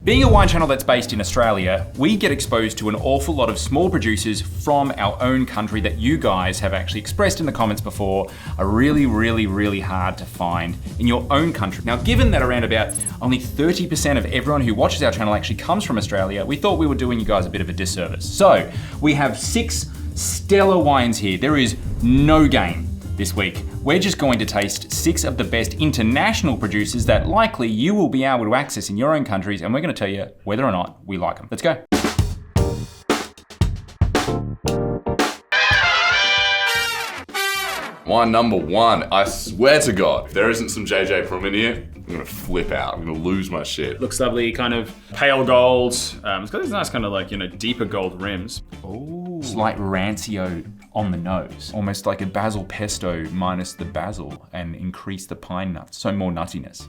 Being a wine channel that's based in Australia, we get exposed to an awful lot of small producers from our own country that you guys have actually expressed in the comments before are really, really, really hard to find in your own country. Now, given that around about only 30% of everyone who watches our channel actually comes from Australia, we thought we were doing you guys a bit of a disservice. So, we have 6 stellar wines here. There is no game this week. We're just going to taste 6 of the best international producers that likely you will be able to access in your own countries, and we're going to tell you whether or not we like them. Let's go. Wine number 1. I swear to God, if there isn't some JJ Prum in here, I'm gonna flip out. I'm gonna lose my shit. Looks lovely, kind of pale gold. It's got these nice kind of like, deeper gold rims. Ooh. Slight rancio on the nose. Almost like a basil pesto minus the basil and increase the pine nuts. So more nuttiness.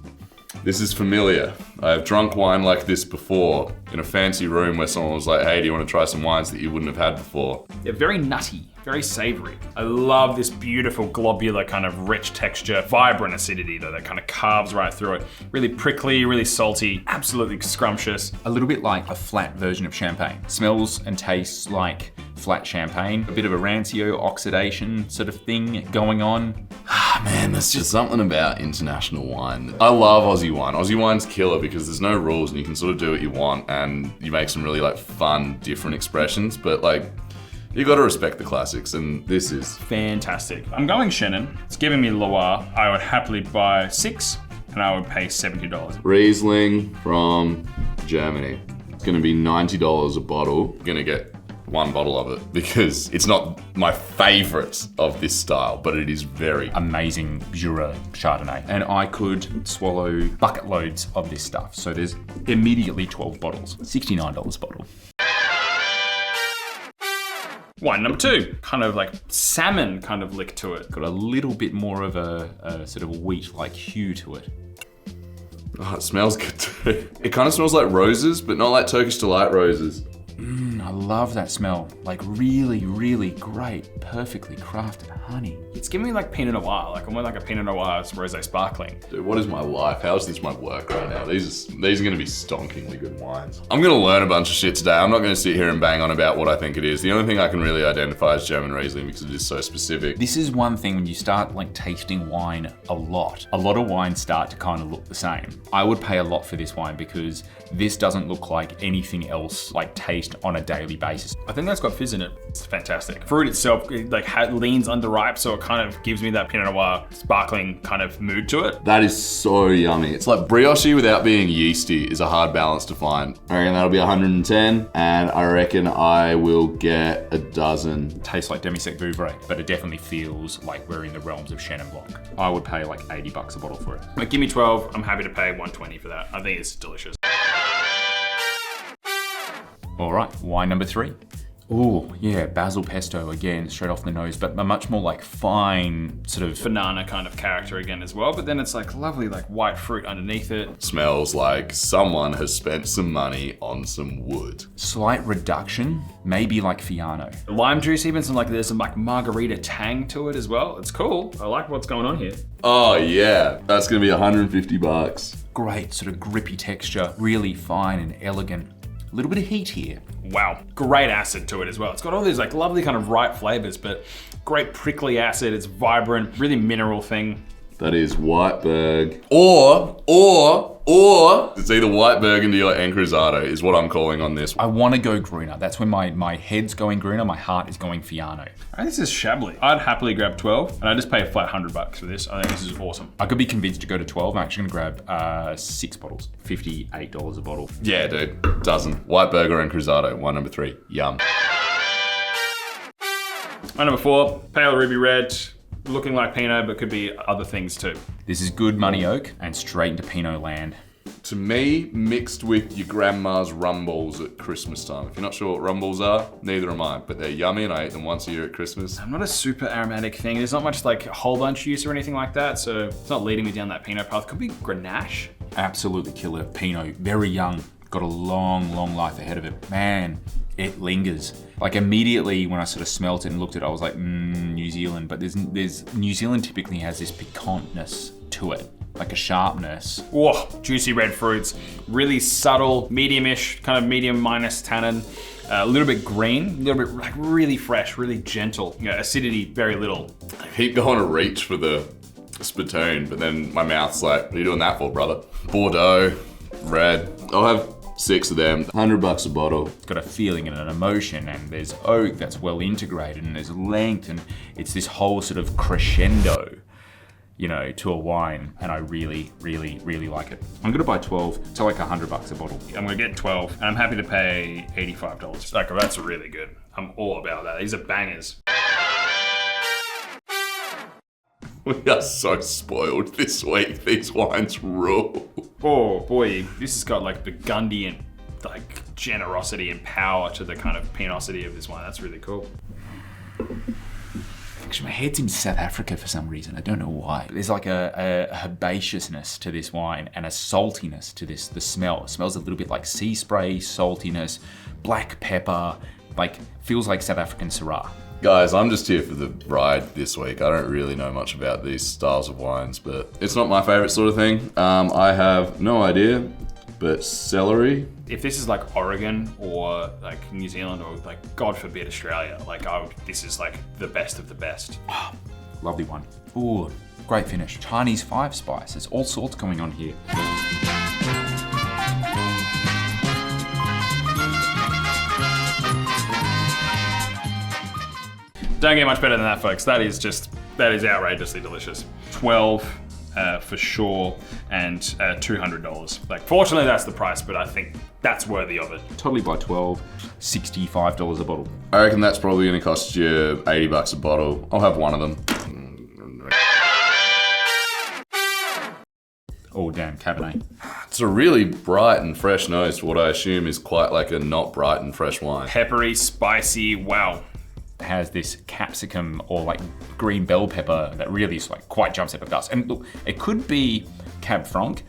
This is familiar. I've drunk wine like this before in a fancy room where someone was like, hey, do you want to try some wines that you wouldn't have had before? They're very nutty, very savory. I love this beautiful globular kind of rich texture, vibrant acidity though, that kind of carves right through it. Really prickly, really salty, absolutely scrumptious. A little bit like a flat version of champagne. Smells and tastes like flat champagne. A bit of a rancio oxidation sort of thing going on. Man, there's just something about international wine. I love Aussie wine. Aussie wine's killer because there's no rules and you can sort of do what you want and you make some really like fun, different expressions, but like, you gotta respect the classics, and this is fantastic. I'm going Chenin. It's giving me Loire. I would happily buy 6 and I would pay $70. Riesling from Germany. It's gonna be $90 a bottle. Gonna get 1 bottle of it because it's not my favorite of this style, but it is very amazing Jura Chardonnay. And I could swallow bucket loads of this stuff. So there's immediately 12 bottles, $69 a bottle. Wine number 2, kind of like salmon kind of lick to it. Got a little bit more of a sort of wheat-like hue to it. Oh, it smells good too. It kind of smells like roses, but not like Turkish Delight roses. I love that smell. Like really, really great, perfectly crafted honey. It's giving me like Pinot Noir, like almost like a Pinot Noir rosé sparkling. Dude, what is my life? How is this my work right now? These are gonna be stonkingly good wines. I'm gonna learn a bunch of shit today. I'm not gonna sit here and bang on about what I think it is. The only thing I can really identify is German Riesling because it is so specific. This is one thing when you start like tasting wine a lot of wines start to kind of look the same. I would pay a lot for this wine because this doesn't look like anything else like taste on a daily basis. I think that's got fizz in it. It's fantastic. Fruit itself like leans underripe, so it kind of gives me that Pinot Noir sparkling kind of mood to it. That is so yummy. It's like brioche without being yeasty is a hard balance to find. I reckon that'll be 110, and I reckon I will get a dozen. It tastes like demi-sec Vouvray, but it definitely feels like we're in the realms of Chenin Blanc. I would pay like $80 a bottle for it. But give me 12, I'm happy to pay 120 for that. I think it's delicious. All right, wine number 3. Oh, yeah, basil pesto again, straight off the nose, but a much more like fine sort of banana kind of character again as well. But then it's like lovely like white fruit underneath it. Smells like someone has spent some money on some wood. Slight reduction, maybe like Fiano. Lime juice even, there's some like margarita tang to it as well. It's cool. I like what's going on here. Oh yeah, that's gonna be $150. Great sort of grippy texture, really fine and elegant. A little bit of heat here. Wow, great acid to it as well. It's got all these like lovely kind of ripe flavors, but great prickly acid. It's vibrant, really mineral thing. That is white berg. Or, it's either white burgundy or Encruzado is what I'm calling on this. I want to go Gruner. That's when my head's going Gruner, my heart is going Fiano. I think this is shabbily. I'd happily grab 12, and I just pay a flat $100 for this. I think this is awesome. I could be convinced to go to 12. I'm actually gonna grab 6 bottles, $58 a bottle. Yeah, dude, dozen. White burger and Encruzado, wine number 3, yum. Wine number 4, pale ruby red. Looking like Pinot, but could be other things too. This is good money oak and straight into Pinot land. To me, mixed with your grandma's rum balls at Christmas time. If you're not sure what rum balls are, neither am I, but they're yummy and I eat them once a year at Christmas. I'm not a super aromatic thing. There's not much like whole bunch use or anything like that, so it's not leading me down that Pinot path. Could be Grenache. Absolutely killer Pinot, very young, got a long, long life ahead of it. Man, it lingers. Like immediately when I sort of smelt it and looked at it, I was like, New Zealand. But there's New Zealand typically has this piquantness to it. like a sharpness. Whoa, juicy red fruits, really subtle, medium-ish, kind of medium minus tannin. A little bit green, a little bit like really fresh, really gentle. You know, acidity, very little. I keep going to reach for the spittoon, but then my mouth's like, what are you doing that for, brother? Bordeaux, red. I'll have 6 of them, $100 a bottle. It's got a feeling and an emotion, and there's oak that's well integrated, and there's length, and it's this whole sort of crescendo, you know, to a wine, and I really, really, really like it. I'm gonna buy 12 to like $100 a bottle. I'm gonna get 12, and I'm happy to pay $85. Like, that's really good. I'm all about that. These are bangers. We are so spoiled this week. These wines rule. Oh boy, this has got like Burgundian, like generosity and power to the kind of pinosity of this wine. That's really cool. Actually, my head's in South Africa for some reason. I don't know why. There's like a herbaceousness to this wine and a saltiness to this. The smell. It smells a little bit like sea spray, saltiness, black pepper, like feels like South African Syrah. Guys, I'm just here for the ride this week. I don't really know much about these styles of wines, but it's not my favorite sort of thing. I have no idea, but celery. If this is like Oregon or like New Zealand or like, God forbid, Australia, like this is like the best of the best. Oh, lovely one. Ooh, great finish. Chinese 5 spice. There's all sorts going on here. Don't get much better than that, folks. That is outrageously delicious. 12 for sure, and $200. Like, fortunately, that's the price, but I think that's worthy of it. Totally buy 12, $65 a bottle. I reckon that's probably gonna cost you $80 a bottle. I'll have one of them. Oh, damn, Cabernet. It's a really bright and fresh nose to what I assume is quite like a not bright and fresh wine. Peppery, spicy, wow. Has this capsicum or like green bell pepper that really is like quite jumps out of the dust. And look, it could be Cab Franc,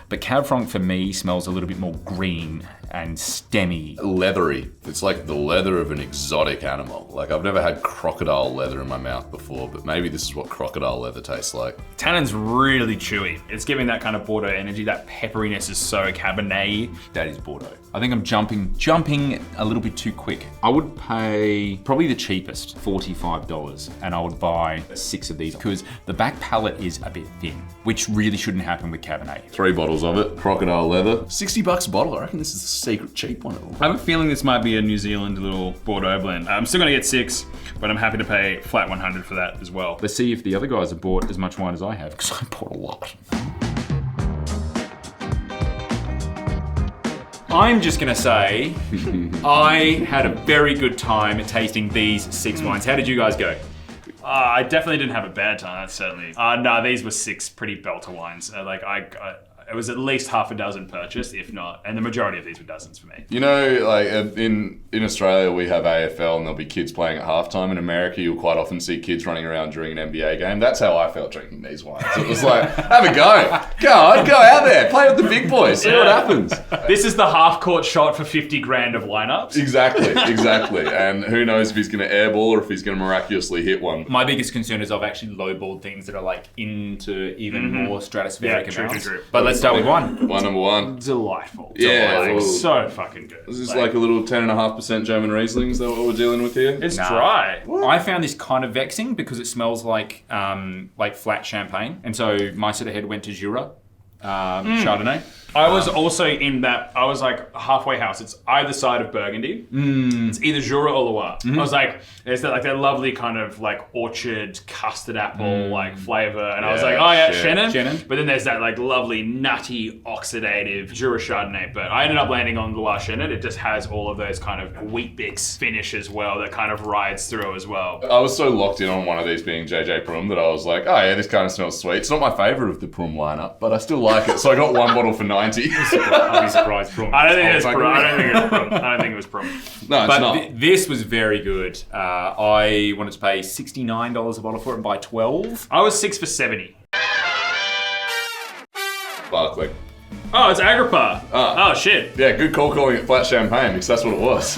but Cab Franc for me smells a little bit more green and stemmy. Leathery. It's like the leather of an exotic animal. Like, I've never had crocodile leather in my mouth before, but maybe this is what crocodile leather tastes like. Tannin's really chewy. It's giving that kind of Bordeaux energy. That pepperiness is so Cabernet. That is Bordeaux. I think I'm jumping a little bit too quick. I would pay probably the cheapest, $45, and I would buy 6 of these because the back palate is a bit thin, which really shouldn't happen with Cabernet. 3 bottles of it, crocodile leather. $60 a bottle. I reckon this is the secret cheap one. I have a feeling this might be a New Zealand little Bordeaux blend. I'm still gonna get 6, but I'm happy to pay flat 100 for that as well. Let's see if the other guys have bought as much wine as I have, because I bought a lot. I'm just gonna say, I had a very good time tasting these 6 wines. How did you guys go? I definitely didn't have a bad time, that's certainly. No, these were 6 pretty belter wines. It was at least half a dozen purchased, if not, and the majority of these were dozens for me. You know, like in Australia, we have AFL and there'll be kids playing at halftime. In America, you'll quite often see kids running around during an NBA game. That's how I felt drinking these wines. It was like, have a go. Go out there, play with the big boys, see what happens. This is the half-court shot for 50 grand of lineups. Exactly. And who knows if he's going to airball or if he's going to miraculously hit one. My biggest concern is I've actually lowballed things that are like into even more stratospheric amounts. True. But let's start with one. Number one. Delightful. Yeah. So fucking good. This is like a little 10.5% German Riesling. Is that what we're dealing with here? It's dry. I found this kind of vexing because it smells like flat champagne. And so my sort of head went to Jura, Chardonnay. I was also in that, I was like halfway house. It's either side of Burgundy. It's either Jura or Loire. I was like, there's that lovely kind of like orchard custard apple like flavor. And I was like, oh yeah, Chenin. But then there's that like lovely nutty oxidative Jura Chardonnay. But I ended up landing on Loire Chenin. It just has all of those kind of wheat bix finish as well that kind of rides through as well. I was so locked in on one of these being JJ Prum that I was like, oh yeah, this kind of smells sweet. It's not my favorite of the Prum lineup, but I still like it. So I got 1 bottle for 90. I'll be surprised. Prum. I don't think it was Prum. I don't think it was Prum. No, it's not. This was very good. I wanted to pay $69 a bottle for it and buy 12. I was 6 for 70. Barclay. Oh, it's Agrapart. Oh shit. Yeah, good call calling it flat champagne because that's what it was.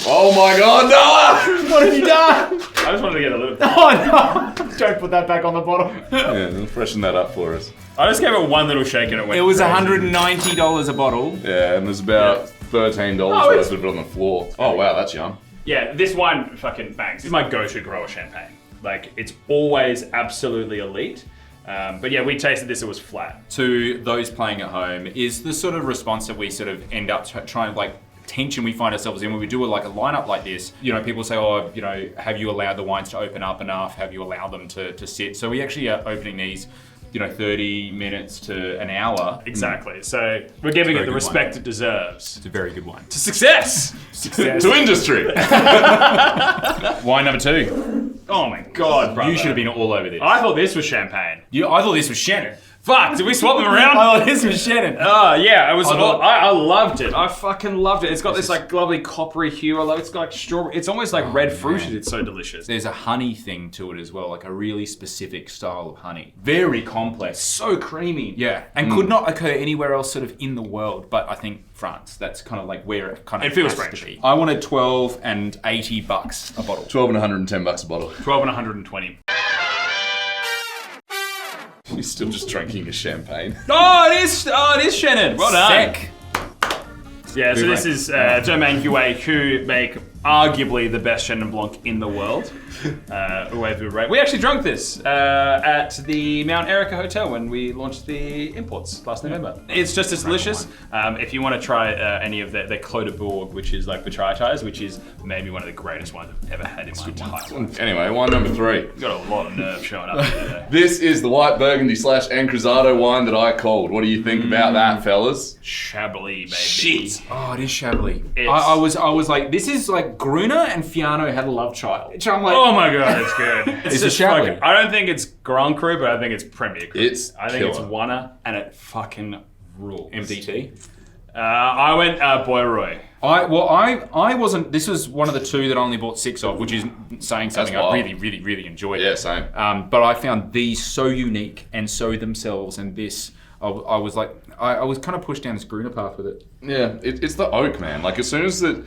Oh my god, Noah! What have you done? I just wanted to get a little. Oh no! Don't put that back on the bottle. Yeah, freshen that up for us. I just gave it one little shake and it went It was crazy. $190 a bottle. Yeah, and there's about $13 worth of it on the floor. Oh wow, that's young. Yeah, this wine fucking bangs. This is my go-to grower champagne. Like, it's always absolutely elite. But yeah, we tasted this, it was flat. To those playing at home, is the sort of response that we sort of end up trying, like, tension we find ourselves in when we do a lineup like this. You know, people say, oh, you know, have you allowed the wines to open up enough? Have you allowed them to sit? So we actually are opening these, you know, 30 minutes to an hour. Exactly. So we're giving it the respect it deserves. It's a very good wine. To success! To industry. Wine number 2. Oh my god, brother. You should have been all over this. I thought this was champagne. I thought this was Shannon. Fuck, did we swap them around? I thought this was Shannon. Oh yeah, it was. thought- I loved it. I fucking loved it. It's got this like lovely coppery hue. I love it. It's got like strawberry. It's almost like red fruited. It's so delicious. There's a honey thing to it as well, like a really specific style of honey. Very complex. So creamy. Yeah, and could not occur anywhere else sort of in the world, but I think France. That's kind of like where it kind of It feels has French. to be. I wanted $12 and $80 a bottle. 12 and $110 a bottle. 12 and 120. You're still just drinking a champagne. Oh, it is Shannon. Well done. Sick. Yeah, so Vouvray. this is Domaine Huet, who make arguably the best Chenin Blanc in the world. Huet Vouvray. We actually drank this at the Mount Erica Hotel when we launched the imports last November. It's just as delicious. If you want to try any of their Clos de Bourg, which is like Botrytis, which is maybe one of the greatest wines I've ever had in my entire life. Anyway, wine number 3. Got a lot of nerve showing up here today. This is the white Burgundy / Encruzado wine that I called. What do you think about that, fellas? Chablis, baby. Shit. Oh, it is Chablis. It's- I was like, this is like Gruner and Fiano had a love child. Which I'm like, Oh my god, it's good. It's Is it just Chablis? fucking, I don't think it's Grand Cru, but I think it's Premier Cru. It's I think it's killer. Wana, and it fucking rules. MDT. I went Boyroy. I wasn't. This was one of the 2 that I only bought 6 of, which is saying something I wild. really enjoyed. Yeah, same. But I found these so unique and so themselves, and this I was like, I was kind of pushed down this Gruner path with it. Yeah, it's the oak, man. Like, as soon as that,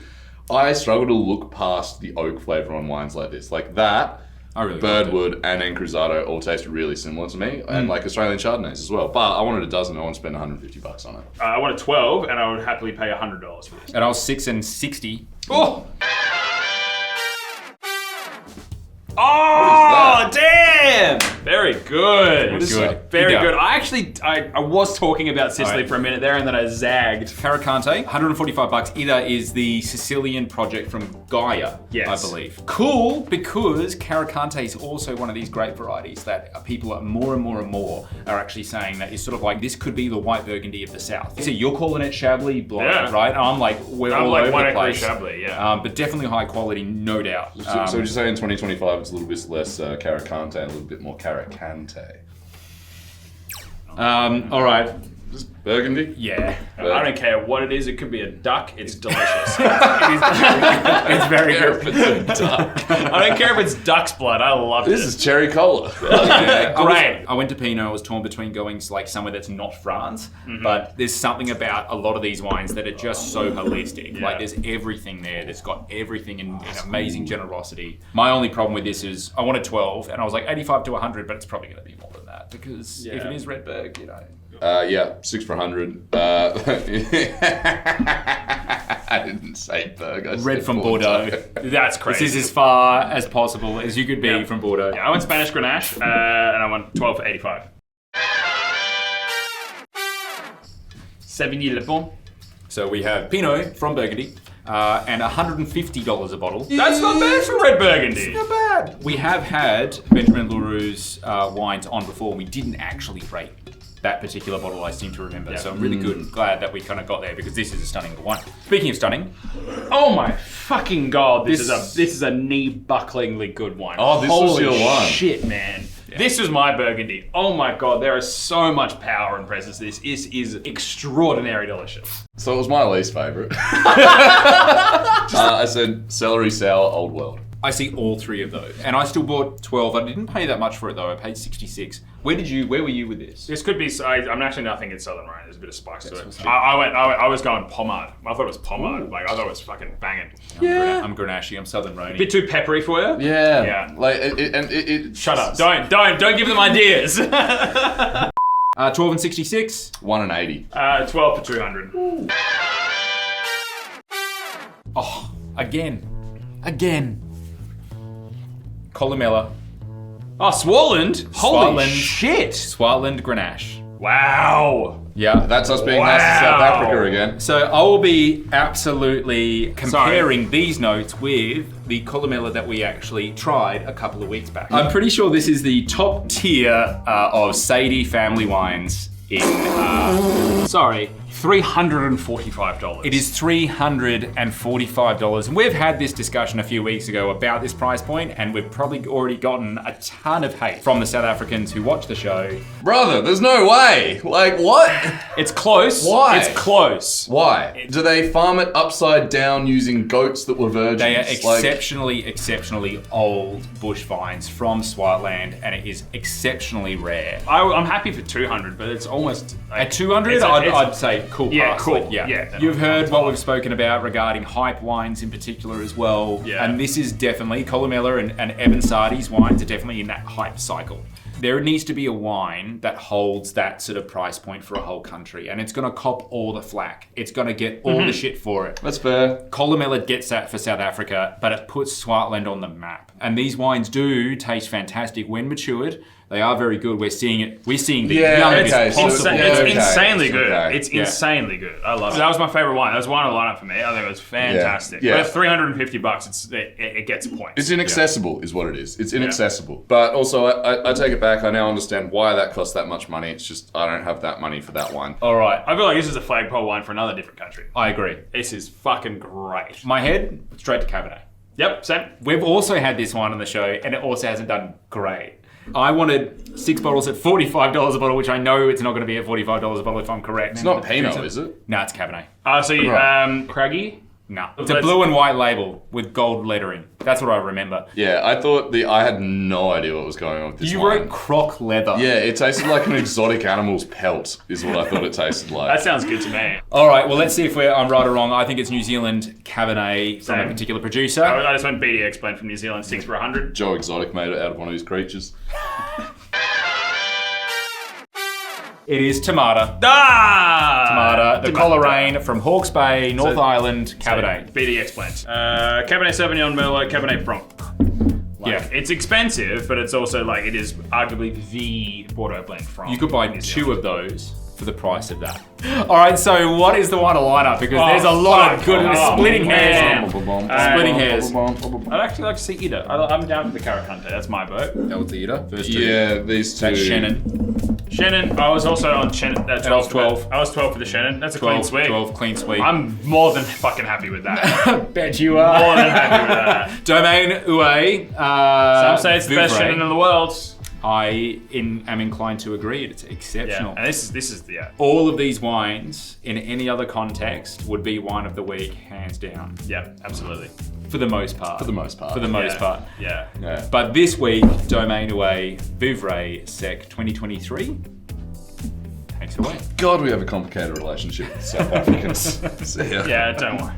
I struggle to look past the oak flavor on wines like this. Like that, I really liked Birdwood and Encruzado all taste really similar to me, and like Australian Chardonnays as well. But I wanted a dozen. I want to spend $150 on it. I wanted 12, and I would happily pay $100 for this. And I was 6 and 60. Oh! What Oh, is damn! Very good. What is that? Very Yeah. good. I was talking about Sicily Alright. for a minute there, and then I zagged. Caricante, $145. Either is the Sicilian project from Gaia, Yes. I believe. Cool, because Caricante is also one of these great varieties that people are more and more are actually saying that is sort of like, this could be the white Burgundy of the South. So you're calling it Chablis Blanc, Yeah. right? And I'm like, we're I'm all like over one the acre place. Chablis, yeah. But definitely high quality, no doubt. So would you say in 2025 it's a little bit less Caricante and a little bit more Caricante? All right. Just Burgundy? Yeah. I don't care what it is. It could be a duck. It's delicious. It's very If good. it's a duck. I don't care if it's duck's blood. I love This it. is cherry cola. Great. I went to Pinot. I was torn between going like somewhere that's not France, but there's something about a lot of these wines that are just so holistic. Yeah. Like there's everything there. There's got everything in amazing generosity. My only problem with this is I wanted 12, and I was like 85 to 100, but it's probably going to be more than that because if Yeah. it is Redberg, you know. Yeah, 6 for 100. I didn't say Berg. I Red said from Bordeaux. That's This crazy. is as far as possible as you could be Yeah. from Bordeaux. Yeah, I went Spanish Grenache, and I went 12 for 85. Savigny-les-Beaune. So we have Pinot from Burgundy and $150 a bottle. That's not bad for red Burgundy. Not bad. We have had Benjamin Leroux's wines on before. We didn't actually rate that particular bottle, I seem to remember. Yeah. So I'm really glad that we kind of got there because this is a stunning wine. Speaking of stunning, Oh my fucking god! This This- is a knee-bucklingly good wine. Oh, this was Holy your wine. shit, man! This was my Burgundy. Oh my god, there is so much power and presence. This is extraordinary delicious. So it was my least favourite. I said celery sour Old World. I see all 3 of those. And I still bought 12. I didn't pay that much for it though. I paid 66. Where were you with this? This could be. I'm actually nothing in Southern Rhine. There's a bit of spice to it. I was going pommard. I thought it was pommard. Like I thought it was fucking banging. I'm Grenache. I'm Southern Rhone. Bit too peppery for you. Yeah. Yeah. Like it Shut up! Don't give them ideas. 12 and 66. 1 and 80. 12 for 200. Oh, again. Columella. Oh, Swartland? Holy Swartland. shit. Swartland Grenache. Wow. Yeah. That's us being nice to South Wow. Africa again. So I will be absolutely comparing these notes with the Columella that we actually tried a couple of weeks back. I'm pretty sure this is the top tier of Sadie family wines in... $345. It is $345. And we've had this discussion a few weeks ago about this price point, and we've probably already gotten a ton of hate from the South Africans who watch the show. Brother, there's no way. Like, what? It's close. Why? It's close. Why? Do they farm it upside down using goats that were virgins? They are exceptionally old bush vines from Swartland, and it is exceptionally rare. I'm happy for 200, but it's almost... At 200, it's- I'd say cool Yeah, pass. cool. Like, yeah. Yeah, You've heard what we've spoken about regarding hype wines in particular as well. Yeah. And this is definitely, Columella and Evan Sardi's wines are definitely in that hype cycle. There needs to be a wine that holds that sort of price point for a whole country, and it's going to cop all the flack. It's going to get all the shit for it. That's fair. Columella gets that for South Africa, but it puts Swartland on the map. And these wines do taste fantastic when matured. They are very good. We're seeing the youngest possible. It's okay. insanely good. Okay. It's insanely good. I love it. That was my favorite wine. That was one of the lineup for me. I think it was fantastic. Yeah. But at $350, it gets points. It's inaccessible, is what it is. It's inaccessible. But also, I take it back. I now understand why that costs that much money. It's just I don't have that money for that wine. All right. I feel like this is a flagpole wine for another different country. I agree. This is fucking great. My head, straight to Cabernet. Yep, same. We've also had this wine on the show, and it also hasn't done great. I wanted 6 bottles at $45 a bottle, which I know it's not going to be at $45 a bottle if I'm correct. It's not Pinot, is it? No, it's Cabernet. Craggy? No. It's a blue and white label with gold lettering. That's what I remember. Yeah, I thought I had no idea what was going on with this You wine. wrote croc leather. Yeah, it tasted like an exotic animal's pelt, is what I thought it tasted like. That sounds good to me. All right, well, let's see if I'm right or wrong. I think it's New Zealand Cabernet from a Same. particular producer. I just went BDX blend from New Zealand, 6 for 100. Joe Exotic made it out of one of his creatures. It is Tomato. Ah! The Coleraine from Hawke's Bay, North Island, Cabernet. BDX blend. Cabernet Sauvignon, Merlot, Cabernet Franc. Yeah. It's expensive, but it's also like, it is arguably the Bordeaux blend from You could buy New 2 Zealand. of those for the price of that. All right, so what is the wine to line up? Because there's a lot of good splitting hairs. Splitting hairs. I'd actually like to see Ida. I'm down for the Caracante. That's my vote. That was the Ida. First 2. Yeah, these two. That's Shannon. Shannon, I was also on Shannon. 12. I was 12 for the Shannon. That's a clean sweep. 12, clean sweep. I'm more than fucking happy with that. Bet you are. More than happy with that. Domaine, Huet. Some say it's the best Vouvray. Shannon in the world. I am inclined to agree. It's exceptional. Yeah, and this is All of these wines, in any other context, would be wine of the week, hands down. yeah, absolutely. For the most part. For the most part. For the most part. Yeah. Yeah. But this week, Domaine Huet Vouvray Sec 2023. Takes it away. God, we have a complicated relationship with South Africans. See ya. Yeah, don't worry.